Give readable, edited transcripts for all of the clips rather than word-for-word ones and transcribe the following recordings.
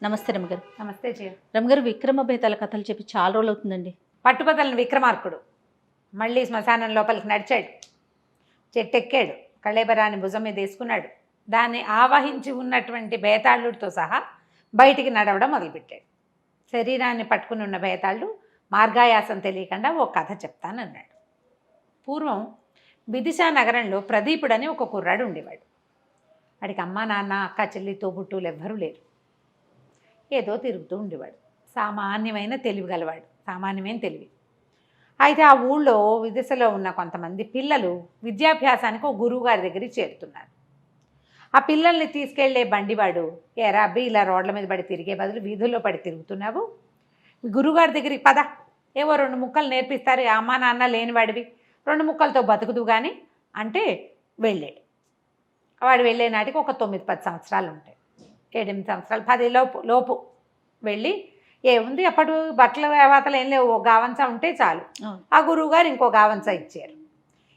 నమస్తే రమగారు. నమస్తే జయ. రమగారు, విక్రమ బేతాల కథలు చెప్పి చాలా రోజులు అవుతుందండి. పట్టుబదలని విక్రమార్కుడు మళ్ళీ శ్మశానం లోపలికి నడిచాడు, చెట్టెక్కాడు, కళేబరాన్ని భుజం మీద వేసుకున్నాడు, దాన్ని ఆవహించి ఉన్నటువంటి బేతాళుడితో సహా బయటికి నడవడం మొదలుపెట్టాడు. శరీరాన్ని పట్టుకుని ఉన్న బేతాళుడు మార్గాయాసం తెలియకుండా ఓ కథ చెప్తానన్నాడు. పూర్వం విదిశా నగరంలో ప్రదీపుడని ఒక కుర్రాడు ఉండేవాడు. వాడికి అమ్మ నాన్న అక్క చెల్లి తోబుట్టులు ఎవ్వరూ లేరు. ఏదో తిరుగుతూ ఉండేవాడు. సామాన్యమైన తెలివి గలవాడు, సామాన్యమైన తెలివి. అయితే ఆ ఊళ్ళో విదిశలో ఉన్న కొంతమంది పిల్లలు విద్యాభ్యాసానికి ఒక గురువుగారి దగ్గరికి చేరుతున్నారు. ఆ పిల్లల్ని తీసుకెళ్లే బండివాడు, ఏరా అబ్బి ఇలా రోడ్ల మీద పడి తిరిగే బదులు వీధుల్లో పడి తిరుగుతున్నావు, గురువుగారి దగ్గరికి పద, ఏవో 2 ముక్కలు నేర్పిస్తారు, అమ్మా నాన్న లేనివాడివి, 2 ముక్కలతో బతుకుదు కానీ అంటే వెళ్ళాడు. వాడు వెళ్ళే నాటికి ఒక 9-10 సంవత్సరాలు ఉంటాయి, 7-8 సంవత్సరాలు, 10 లోపు వెళ్ళి ఏముంది అప్పుడు బట్టల వేవాతలు ఏం లేవు, గావంచ ఉంటే చాలు. ఆ గురువుగారు ఇంకో గావంచ ఇచ్చారు.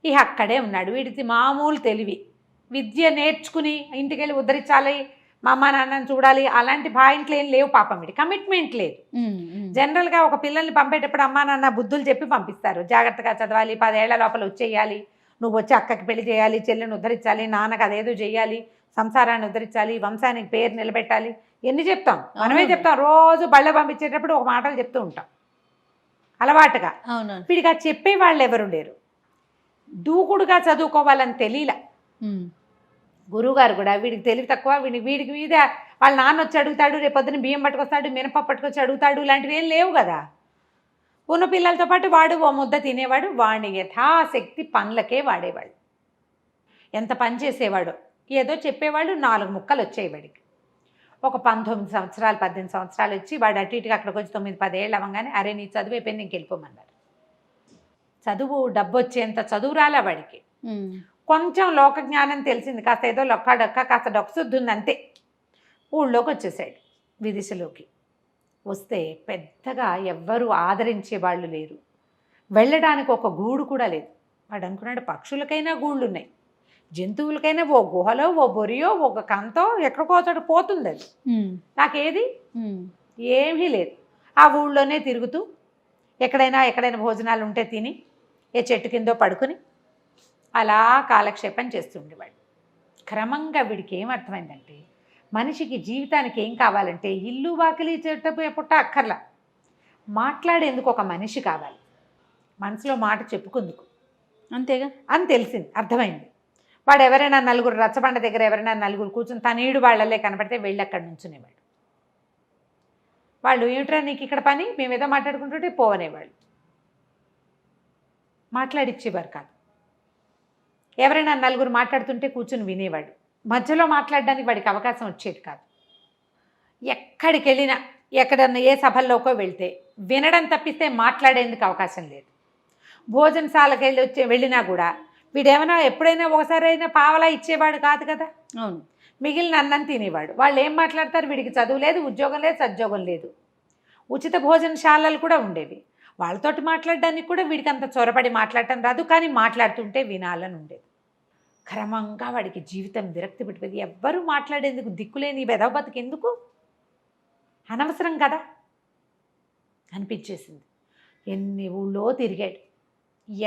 ఇక అక్కడే ఉన్నాడు. వీడిది మామూలు తెలివి, విద్య నేర్చుకుని ఇంటికి వెళ్ళి ఉద్ధరించాలి, మా అమ్మ నాన్నని చూడాలి, అలాంటి పాయింట్లు ఏం లేవు పాపం. వీడి కమిట్మెంట్ లేదు. జనరల్గా ఒక పిల్లల్ని పంపేటప్పుడు అమ్మా నాన్న బుద్ధులు చెప్పి పంపిస్తారు, జాగ్రత్తగా చదవాలి, 10 ఏళ్ల లోపల వచ్చేయాలి, నువ్వు వచ్చి అక్కకి పెళ్లి చేయాలి, చెల్లిని ఉద్ధరించాలి, నాన్నకు అదేదో చేయాలి, సంసారాన్ని ఉద్ధరించాలి, వంశానికి పేరు నిలబెట్టాలి, ఎన్ని చెప్తాం, మనమే చెప్తాం. రోజు బళ్ళ పంపించేటప్పుడు ఒక మాటలు చెప్తూ ఉంటాం అలవాటుగా. వీడికి ఆ చెప్పే వాళ్ళు ఎవరు లేరు. దూకుడుగా చదువుకోవాలని తెలియలా. గురువుగారు కూడా వీడికి తెలివి తక్కువ, వీడికి మీద వాళ్ళ నాన్న వచ్చి అడుగుతాడు, రేపొద్దున బియ్యం పట్టుకొస్తాడు, మినపప్పు పట్టుకొచ్చి అడుగుతాడు, ఇలాంటివి ఏం లేవు కదా. ఉన్న పిల్లలతో పాటు వాడు ఓ ముద్ద తినేవాడు. వాడిని యథాశక్తి పనులకే వాడేవాడు. ఎంత పని చేసేవాడు, ఏదో చెప్పేవాడు, 4 ముక్కలు వచ్చాయి వాడికి. ఒక 19 సంవత్సరాలు 18 సంవత్సరాలు వచ్చి వాడు అటు ఇటుగా అక్కడికి వచ్చి 9-10 ఏళ్ళు అవ్వగానే, అరే నీ చదువు అయిపోయింది, ఇంక వెళ్ళిపోమన్నారు. చదువు డబ్బు వచ్చేంత చదువు రాలా వాడికి. కొంచెం లోక జ్ఞానం తెలిసింది, కాస్త ఏదో లొక్కడొక్క కాస్త డొక్కసుద్ది ఉంది అంతే. ఊళ్ళోకి వచ్చేసాడు, విదిశలోకి. వస్తే పెద్దగా ఎవ్వరూ ఆదరించే వాళ్ళు లేరు, వెళ్ళడానికి ఒక గూడు కూడా లేదు. వాడు అనుకున్నాడు, పక్షులకైనా గూళ్ళు ఉన్నాయి, జంతువులకైనా ఓ గుహలో ఓ బొరియో ఒక కంతో ఎక్కడికో చోట పోతుంది, అది నాకేది ఏమీ లేదు. ఆ ఊళ్ళోనే తిరుగుతూ ఎక్కడైనా భోజనాలు ఉంటే తిని ఏ చెట్టు కిందో పడుకుని అలా కాలక్షేపం చేస్తుండేవాడు. క్రమంగా వీడికి ఏమర్థమైందంటే, మనిషికి జీవితానికి ఏం కావాలంటే ఇల్లు వాకిలి చెట్టు పుట్ట అక్కర్లా, మాట్లాడేందుకు ఒక మనిషి కావాలి, మనసులో మాట చెప్పుకుందుకు, అంతేగా అని తెలిసింది, అర్థమైంది. వాడు ఎవరైనా నలుగురు రచ్చబండ దగ్గర ఎవరైనా నలుగురు కూర్చుని తన ఈడు వాళ్ళలే కనపడితే వెళ్ళి అక్కడ నుంచునేవాడు. వాళ్ళు ఏమిట్రా నీకు ఇక్కడ పని, మేమేదో మాట్లాడుకుంటుంటే పోవనేవాళ్ళు, మాట్లాడిచ్చేవారు కాదు. ఎవరైనా నలుగురు మాట్లాడుతుంటే కూర్చుని వినేవాడు, మధ్యలో మాట్లాడడానికి వాడికి అవకాశం వచ్చేది కాదు. ఎక్కడికి వెళ్ళినా ఎక్కడన్నా ఏ సభల్లోకో వెళ్తే వినడం తప్పిస్తే మాట్లాడేందుకు అవకాశం లేదు. భోజనశాలకు వెళ్ళినా కూడా వీడేమైనా ఎప్పుడైనా ఒకసారైనా పావలా ఇచ్చేవాడు కాదు కదా. అవును, మిగిలిన అన్నం తినేవాడు. వాళ్ళు ఏం మాట్లాడతారు, వీడికి చదువు లేదు, ఉద్యోగం లేదు, సద్యోగం లేదు. ఉచిత భోజనశాలలు కూడా ఉండేవి, వాళ్ళతోటి మాట్లాడడానికి కూడా వీడికి అంత చొరబడి మాట్లాడటం రాదు, కానీ మాట్లాడుతుంటే వినాలని ఉండేది. క్రమంగా వాడికి జీవితం విరక్తి పెట్టిపోయింది. ఎవ్వరూ మాట్లాడేందుకు దిక్కులేని వెధవ బతుకెందుకు, అనవసరం కదా అనిపించేసింది. ఎన్ని ఊళ్ళో తిరిగాడు,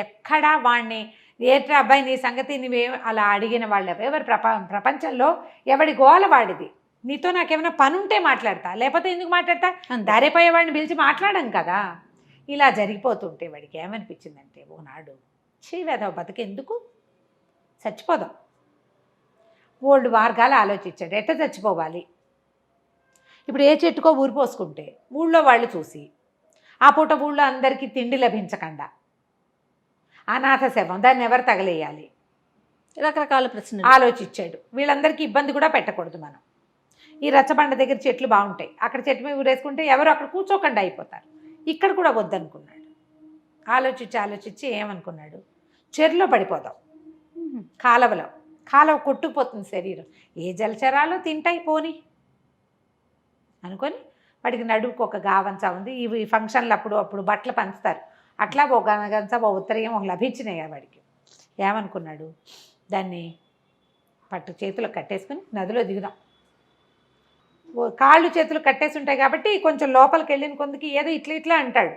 ఎక్కడా వాడిని ఏట్రా అబ్బాయి నీ సంగతి నువ్వే అలా అడిగిన వాళ్ళు ఎవరు ప్రపంచంలో ఎవడి గోల వాడిది, నీతో నాకేమైనా పని ఉంటే మాట్లాడతా, లేకపోతే ఎందుకు మాట్లాడతా, దారిపోయే వాడిని పిలిచి మాట్లాడడం కదా. ఇలా జరిగిపోతుంటే వాడికి ఏమనిపించిందంటే, ఓనాడు వెధవ బతుకెందుకు, చచ్చిపోదాం. ఓల్డ్ మార్గాలు ఆలోచించాడు, ఎట్ట చచ్చిపోవాలి. ఇప్పుడు ఏ చెట్టుకో ఊరి పోసుకుంటే ఊళ్ళో వాళ్ళు చూసి ఆ పూట ఊళ్ళో అందరికీ తిండి లభించకుండా అనాథ శవం, దాన్ని ఎవరు తగలేయాలి, రకరకాల ప్రశ్నలు ఆలోచించాడు. వీళ్ళందరికీ ఇబ్బంది కూడా పెట్టకూడదు మనం. ఈ రచ్చబండ దగ్గర చెట్లు బాగుంటాయి, అక్కడ చెట్టు మీద ఊరేసుకుంటే ఎవరు అక్కడ కూర్చోకుండా అయిపోతారు, ఇక్కడ కూడా వద్దనుకున్నాడు. ఆలోచించి ఏమనుకున్నాడు, చెరులో పడిపోదాం, కాలువ కొట్టుకుపోతుంది శరీరం, ఏ జలచరాలు తింటాయి పోని అనుకొని వాడికి నడువుకు ఒక గావంచ ఉంది. ఇవి ఫంక్షన్లు అప్పుడు బట్టలు పంచుతారు, అట్లా ఒక గంచ ఓ ఉత్తరీయం ఒక లభించినాయి వాడికి. ఏమనుకున్నాడు, దాన్ని పట్టు చేతిలో కట్టేసుకుని నదిలో దిగుదాం, కాళ్ళు చేతులు కట్టేసి ఉంటాయి కాబట్టి కొంచెం లోపలికి వెళ్ళిన కొందుకి ఏదో ఇట్లా ఇట్లా అంటాడు.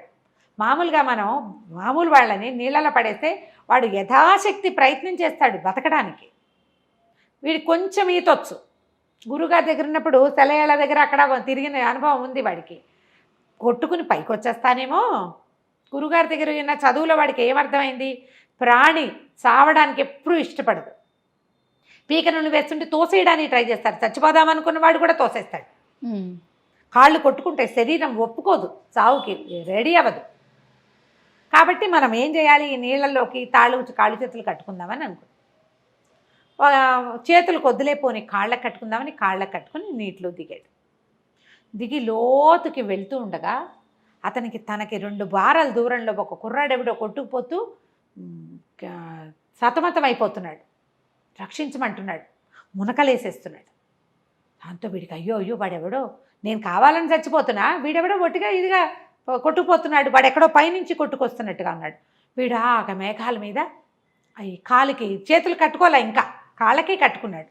మామూలుగా మనం మామూలు వాళ్ళని నీళ్ళలో పడేస్తే వాడు యథాశక్తి ప్రయత్నం చేస్తాడు బతకడానికి. వీడికి కొంచెం ఈతొచ్చు. గురుగారి దగ్గర ఉన్నప్పుడు సెలయేళ్ళ దగ్గర అక్కడ తిరిగిన అనుభవం ఉంది వాడికి. కొట్టుకుని పైకి వచ్చేస్తానేమో. గురుగారి దగ్గర ఉన్న చదువులో వాడికి ఏమర్థమైంది? ప్రాణి చావడానికి ఎప్పుడూ ఇష్టపడదు. పీక నుండి వేస్తుంటే తోసేయడానికి ట్రై చేస్తాడు. చచ్చిపోదామనుకున్న వాడు కూడా తోసేస్తాడు. కాళ్ళు కొట్టుకుంటే శరీరం ఒప్పుకోదు, చావుకి రెడీ అవ్వదు. కాబట్టి మనం ఏం చేయాలి? ఈ నీళ్ళల్లోకి కాళ్ళు చేతులు కట్టుకుందామని అనుకుంటాం. చేతులు కొద్దులేపోని కాళ్ళకు కట్టుకుందామని కాళ్ళకు కట్టుకుని నీటిలో దిగాడు. దిగి లోతుకి వెళ్తూ ఉండగా తనకి 2 బారాల దూరంలో ఒక కుర్రాడెవడో కొట్టుకుపోతూ సతమతం అయిపోతున్నాడు. రక్షించమంటున్నాడు, మునకలేసేస్తున్నాడు. దాంతో వీడికి అయ్యో వాడెవడో, నేను కావాలని చచ్చిపోతున్నా, వీడెవడో ఒట్టిగా ఇదిగా కొట్టుకుపోతున్నాడు, వాడెక్కడో పైనుంచి కొట్టుకొస్తున్నట్టుగా ఉన్నాడు. వీడు ఆగ మేఘాల మీద అవి కాలికి చేతులు కట్టుకోలే, ఇంకా కాళ్ళకి కట్టుకున్నాడు.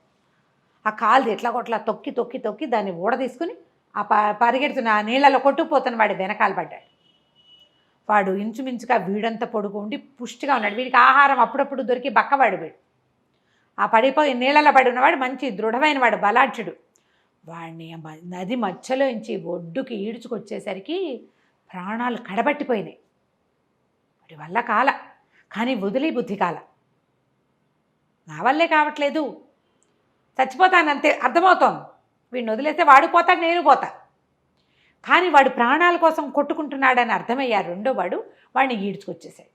ఆ కాలుది ఎట్లా కొట్లా తొక్కి తొక్కి తొక్కి దాన్ని ఊడ తీసుకుని ఆ పరిగెడుతున్న ఆ నీళ్ళలో కొట్టుకుపోతున్న వాడి వెనకాల పడ్డాడు. వాడు ఇంచుమించుగా వీడంతా పొడుగు ఉండి పుష్టిగా ఉన్నాడు. వీడికి ఆహారం అప్పుడప్పుడు దొరికి బక్కవాడు. వీడు ఆ పడిపోయి నీళ్ళలో పడి ఉన్నవాడు మంచి దృఢమైన వాడు, బలాఢ్యుడు. వాడిని నది మధ్యలోంచి ఒడ్డుకి ఈడ్చుకొచ్చేసరికి ప్రాణాలు కడబట్టిపోయినాయి. వాడి వల్ల కాల, కానీ వదిలే బుద్ధి కాల. నా వల్లే కావట్లేదు, చచ్చిపోతానంతే అర్థమవుతోంది. వీడిని వదిలేస్తే వాడు పోతాడు, నేను పోతా. కానీ వాడు ప్రాణాల కోసం కొట్టుకుంటున్నాడని అర్థమయ్యారు రెండో వాడు. వాడిని ఈడ్చుకొచ్చేసాడు.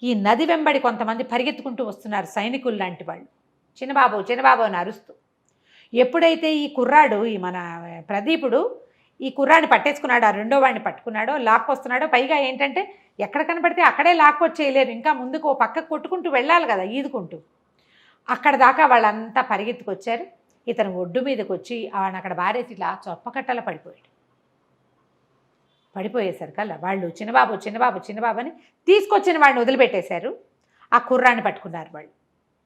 ఈ నది వెంబడి కొంతమంది పరిగెత్తుకుంటూ వస్తున్నారు, సైనికులు లాంటి వాళ్ళు. చిన్నబాబు అని అరుస్తూ. ఎప్పుడైతే ఈ కుర్రాడు, ఈ మన ప్రదీపుడు ఈ కుర్రాడిని పట్టేసుకున్నాడు, ఆ రెండో వాడిని పట్టుకున్నాడో, లాక్కొస్తున్నాడో, పైగా ఏంటంటే ఎక్కడ కనపడితే అక్కడే లాక్కొచ్చేయలేరు, ఇంకా ముందుకు ఓ పక్కకు కొట్టుకుంటూ వెళ్ళాలి కదా ఈదుకుంటూ. అక్కడ దాకా వాళ్ళంతా పరిగెత్తుకొచ్చారు. ఇతను ఒడ్డు మీదకి వచ్చి ఆయన అక్కడ బారేసి ఇట్లా చొప్పకట్టలో పడిపోయేసరికల్లా వాళ్ళు చిన్నబాబు అని తీసుకొచ్చిన వాడిని వదిలిపెట్టేశారు. ఆ కుర్రాన్ని పట్టుకున్నారు వాళ్ళు.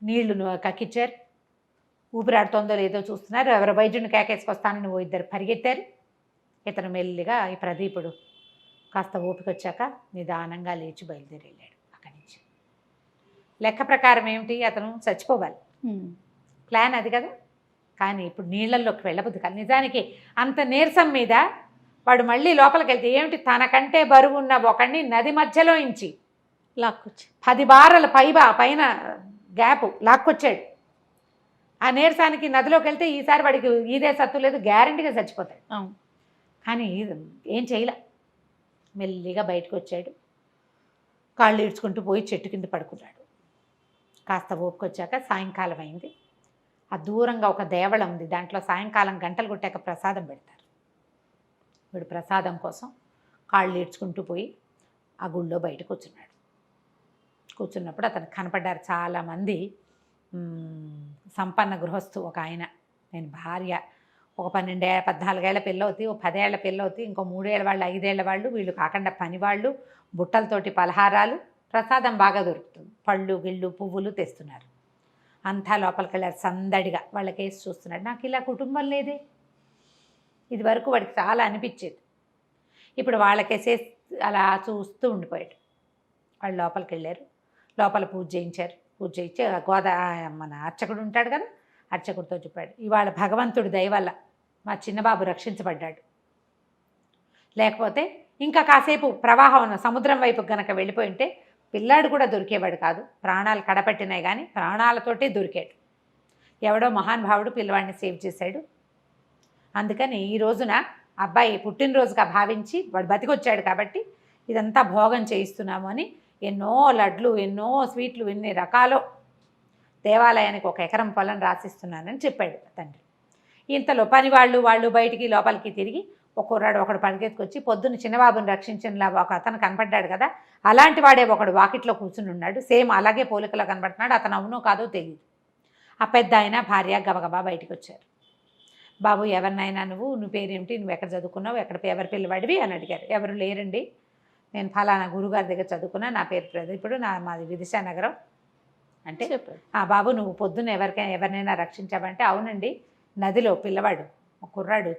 నీళ్లు కక్కిచ్చారు. ఊపిరాడుతోందో లేదో చూస్తున్నారు. ఎవరో వైద్యుని కేకేసుకొస్తానని ఇద్దరు పరిగెత్తారు. ఇతను మెల్లిగా ఈ ప్రదీపుడు కాస్త ఓపిక వచ్చాక నిదానంగా లేచి బయలుదేరి వెళ్ళాడు అక్కడి నుంచి. లెక్క ప్రకారం ఏమిటి? అతను చచ్చిపోవాలి, ప్లాన్ అది కదా. కానీ ఇప్పుడు నీళ్ళల్లోకి వెళ్ళబుద్ది కాదు. నిజానికి అంత నీరసం మీద వాడు మళ్ళీ లోపలికి వెళ్తే ఏమిటి, తనకంటే బరువు ఉన్న ఒకడిని నది మధ్యలో ఇంచి లాక్కొచ్చి 10 బారల పైన గ్యాప్ లాక్కొచ్చాడు. ఆ నీరసానికి నదిలోకి వెళ్తే ఈసారి వాడికి ఈదే సత్తు లేదు, గ్యారంటీగా చచ్చిపోతాడు. కానీ ఏం చేయలే, మెల్లిగా బయటకు వచ్చాడు. కాళ్ళు ఈడ్చుకుంటూ పోయి చెట్టు కింద పడుకున్నాడు. కాస్త ఓపుకొచ్చాక సాయంకాలం అయింది. ఆ దూరంగా ఒక దేవళం ఉంది, దాంట్లో సాయంకాలం గంటలు కొట్టాక ప్రసాదం పెడతారు. వీడు ప్రసాదం కోసం కాళ్ళు ఈడ్చుకుంటూ పోయి ఆ గుళ్ళో బయట కూర్చున్నప్పుడు అతను కనపడ్డారు చాలామంది. సంపన్న గృహస్థు ఒక ఆయన, నేను భార్య, ఒక 14 ఏళ్ల పిల్లవుతి, ఒక 10 ఏళ్ల పిల్లవుతి, ఇంకో 3 ఏళ్ల వాళ్ళు, 5 ఏళ్ల వాళ్ళు, వీళ్ళు కాకుండా పనివాళ్ళు, బుట్టలతోటి పలహారాలు, ప్రసాదం బాగా దొరుకుతుంది, పళ్ళు గిళ్ళు పువ్వులు తెస్తున్నారు. అంతా లోపలికి వెళ్ళారు సందడిగా. వాళ్ళకేసి చూస్తున్నాడు. నాకు ఇలా కుటుంబం లేదే, ఇది వరకు వాడికి చాలా అనిపించేది. ఇప్పుడు వాళ్ళకేసేసి అలా చూస్తూ ఉండిపోయాడు. వాళ్ళు లోపలికి వెళ్ళారు. లోపల పూజ చేయించారు. పూజ చేయించి మన అర్చకుడు ఉంటాడు కదా, అర్చకుడితో చెప్పాడు, ఇవాళ భగవంతుడి దయ వల్ల మా చిన్నబాబు రక్షించబడ్డాడు. లేకపోతే ఇంకా కాసేపు ప్రవాహం సముద్రం వైపు గనక వెళ్ళిపోయి ఉంటే పిల్లాడు కూడా దొరికేవాడు కాదు. ప్రాణాలు కడపట్టినాయి కానీ ప్రాణాలతోటే దొరికాడు. ఎవడో మహానుభావుడు పిల్లవాడిని సేవ్ చేశాడు. అందుకని ఈ రోజున అబ్బాయి పుట్టినరోజుగా భావించి వాడు బతికొచ్చాడు కాబట్టి ఇదంతా భోగం చేయిస్తున్నాము అని ఎన్నో లడ్లు, ఎన్నో స్వీట్లు, ఎన్ని రకాలో దేవాలయానికి 1 ఎకరం పొలం రాసిస్తున్నానని చెప్పాడు తండ్రి. ఇంతలో పని వాళ్ళు బయటికి లోపలికి తిరిగి ఒక కుర్రాడు ఒకడు పరిగెత్తుకొచ్చి పొద్దున్న చిన్నబాబుని రక్షించినలా ఒక అతను కనపడ్డాడు కదా, అలాంటి వాడే ఒకడు వాకిట్లో కూర్చుని ఉన్నాడు. సేమ్ అలాగే పోలికలో కనపడుతున్నాడు. అతను అవునో కాదో తెలియదు. ఆ పెద్ద ఆయన భార్య గబగబా బయటికి వచ్చారు. బాబు ఎవరినైనా నువ్వు పేరేమిటి, నువ్వు ఎక్కడ చదువుకున్నావు, ఎవరి పిల్లవాడివి అని అడిగారు. ఎవరు లేరండి, నేను ఫలానా గురుగారి దగ్గర చదువుకున్నా, నా పేరు ప్రదీపుడు, మాది విదిశానగరం అంటే, బాబు నువ్వు పొద్దున్న ఎవరినైనా రక్షించావంటే, అవునండి నదిలో పిల్లవాడు ఒక కుర్రాడు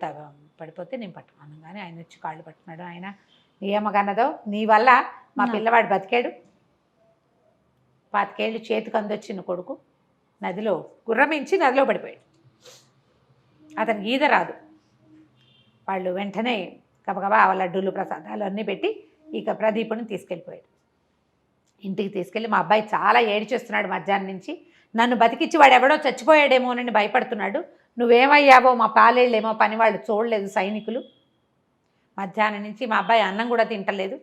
పడిపోతే నేను పట్టుకున్నాను, కానీ ఆయన వచ్చి కాళ్ళు పట్టుకున్నాడు. ఆయన ఏమగన్నదో, నీ వల్ల మా పిల్లవాడు బతికాడు, 25 ఏళ్ళు చేతికి అందొచ్చిన కొడుకు నదిలో గుర్రమించి నదిలో పడిపోయాడు. అతనికి ఈద రాదు. వాళ్ళు వెంటనే గబగబా లడ్డూలు ప్రసాదాలు అన్నీ పెట్టి ఇక ప్రదీపుని తీసుకెళ్ళిపోయాడు. ఇంటికి తీసుకెళ్ళి మా అబ్బాయి చాలా ఏడిచేస్తున్నాడు మధ్యాహ్నం నుంచి. నన్ను బతికిచ్చి వాడు ఎవడో చచ్చిపోయాడేమోనని భయపడుతున్నాడు. నువ్వేమయ్యావో మా పాలేళ్ళేమో పని వాళ్ళు చూడలేదు సైనికులు. మధ్యాహ్నం నుంచి మా అబ్బాయి అన్నం కూడా తింటలేదు.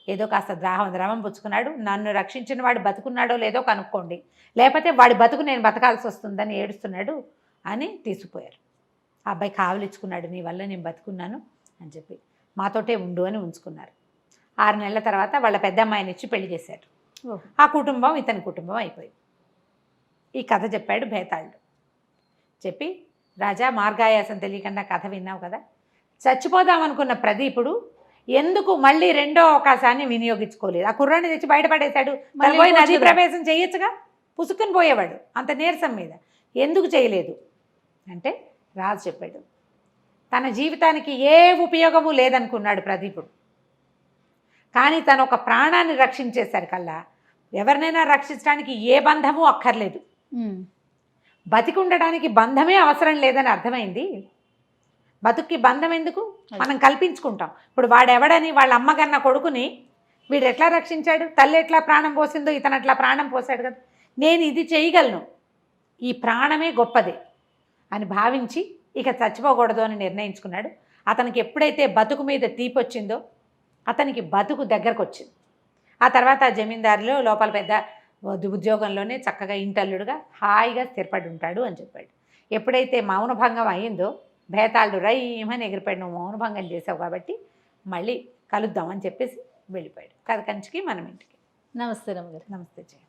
ఏదో కాస్త ద్రవం పుచ్చుకున్నాడు. నన్ను రక్షించిన వాడు బతుకున్నాడో లేదో కనుక్కోండి, లేకపోతే వాడి బతుకు నేను బతకాల్సి వస్తుందని ఏడుస్తున్నాడు అని తీసుకుపోయారు. ఆ అబ్బాయి కావలిచ్చుకున్నాడు, నీ వల్ల నేను బతుకున్నాను అని చెప్పి మాతోటే ఉండు అని ఉంచుకున్నారు. 6 నెలల తర్వాత వాళ్ళ పెద్ద అమ్మాయిని ఇచ్చి పెళ్లి చేశారు. ఆ కుటుంబం ఇతని కుటుంబం అయిపోయింది. ఈ కథ చెప్పాడు భేతాళుడు. చెప్పి, రాజా మార్గాయాసం తెలియకుండా కథ విన్నావు కదా, చచ్చిపోదామనుకున్న ప్రదీపుడు ఎందుకు మళ్ళీ రెండో అవకాశాన్ని వినియోగించుకోలేదు? ఆ కుర్రాన్ని తెచ్చి బయటపడేశాడు. పోయి నదీ ప్రవేశం చేయొచ్చుగా, పుసుకుని పోయేవాడు అంత నీరసం మీద. ఎందుకు చేయలేదు అంటే రాజు చెప్పాడు, తన జీవితానికి ఏ ఉపయోగము లేదనుకున్నాడు ప్రదీపుడు. కానీ తను ఒక ప్రాణాన్ని రక్షించేసరికల్లా ఎవరినైనా రక్షించడానికి ఏ బంధము అక్కర్లేదు, బతికి ఉండడానికి బంధమే అవసరం లేదని అర్థమైంది. బతుక్కి బంధం ఎందుకు, మనం కల్పించుకుంటాం. ఇప్పుడు వాడెవడని వాళ్ళ అమ్మగన్న కొడుకుని వీడు ఎట్లా రక్షించాడు? తల్లి ఎట్లా ప్రాణం పోసిందో ఇతను అట్లా ప్రాణం పోసాడు కదా. నేను ఇది చేయగలను, ఈ ప్రాణమే గొప్పది అని భావించి ఇక చచ్చిపోకూడదు అని నిర్ణయించుకున్నాడు. అతనికి ఎప్పుడైతే బతుకు మీద తీపి వచ్చిందో అతనికి బతుకు దగ్గరకు వచ్చింది. ఆ తర్వాత జమీందారులో లోపల పెద్ద ఉద్యోగంలోనే చక్కగా ఇంటల్లుడుగా హాయిగా స్థిరపడి ఉంటాడు అని చెప్పాడు. ఎప్పుడైతే మౌనభంగం అయ్యిందో భేతాళుడు రైమని ఎగిరిపోయాడు, నువ్వు మౌనభంగం చేసావు కాబట్టి మళ్ళీ కలుద్దామని చెప్పేసి వెళ్ళిపోయాడు. కథ కంచికి మనం ఇంటికి. నమస్తే రమ్మగారు. నమస్తే జయ.